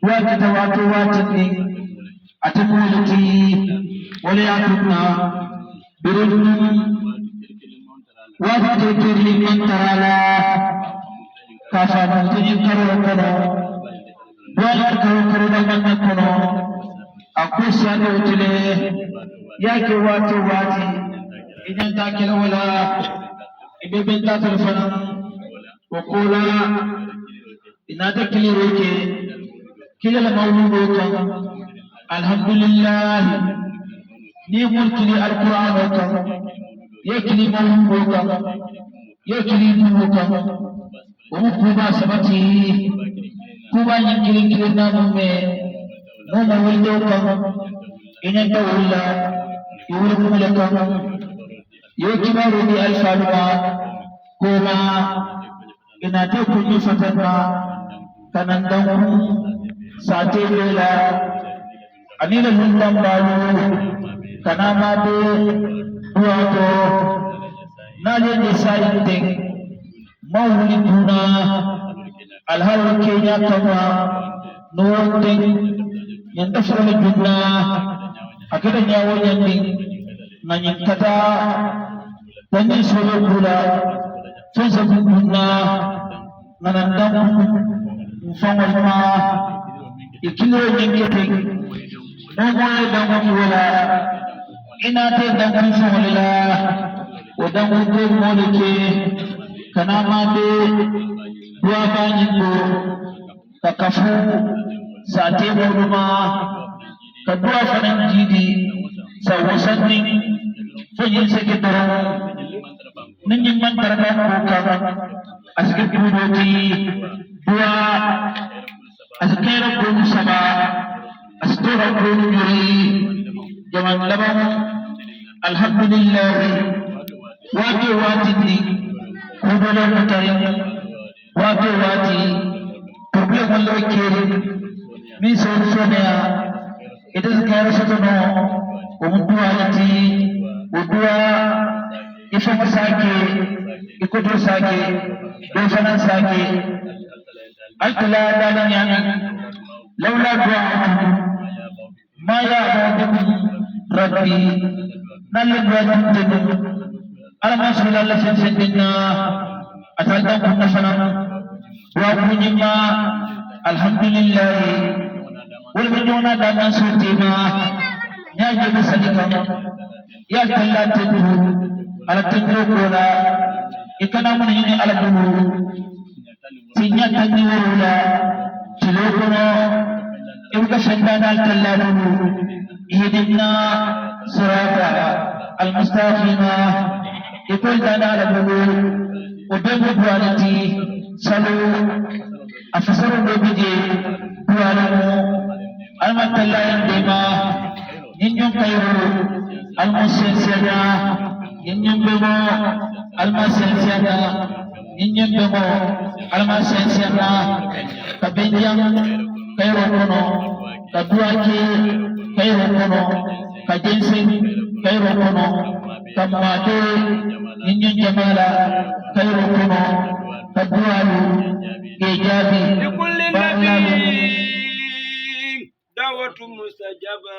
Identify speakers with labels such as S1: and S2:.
S1: واجد واتو واتني أتمولتي ولياتنا برجل واجد كرلي من ترالا كافا مستجيب كرو كرو دوالر كرو كرو دلمن كرو أقوسيا دوتلي ياكي واتو واتي إذن تاكل ولا إببنتا تلفنا وقولا إناتا كلي روكي كلا المولود وكا الحمد لله نيمون كلي القرآن وكا يكلي مولود وكا يكلي نوكا ومكوبا سبتي كوبا يكلي كلي نامي نوما ولدوكا إنتا ولا يولكم لكا يوكما روبي الفالوا كوما إناتا كني فتنا kanandang sate bela anila lundang balu kanama de duato nale ni sayiting mawuli tuna alhaw kenya kama nuwting yanda furali juna akita nyawo yanding nanyikata tanyi solo kula fesa juna nanandang fangolma ikilo nyingete nongole dangu wala inate dangu fangolila odangu ko molike kanama de dua banyiko kakafu sate boluma kadua fanan jidi sawasanni fajin sekitara ninyin man tarakan ko asike budoti dua askera kunu sama astora kunu juri jaman labang alhamdulillah wati wati ni kudola mutarin wati wati problem wallo kere mi solutionnya itu sekarang satu untuk alati udua ifama sake ikutu sake dosana sake أكلا دانيا لولا دعاءكم ما يعبدكم ربي نلقى وجدتكم على ما سأل الله سيدنا أتلقاكم نفنا وأقول الحمد لله والمجونا دانا سوتيما ناجي بسالكم يا كلا تدرو على تدرو كولا إكنا من هنا على دمو sinya tanni wala tilokono ibuka shandana alkallalu ihdina sirata almustaqima ikul dana alabu ubebu dualati salu afasaru bebije dualamu almatallayan dema ninyum kayru almusensiyada ninyum bebo almasensiyada ninyum bebo alma sensiana kabenjam kairo kono kaduaki kairo kono kajensin kairo kono kamade ninyen jamala kairo kono kadualu kejabi
S2: likulli nabi dawatu mustajaba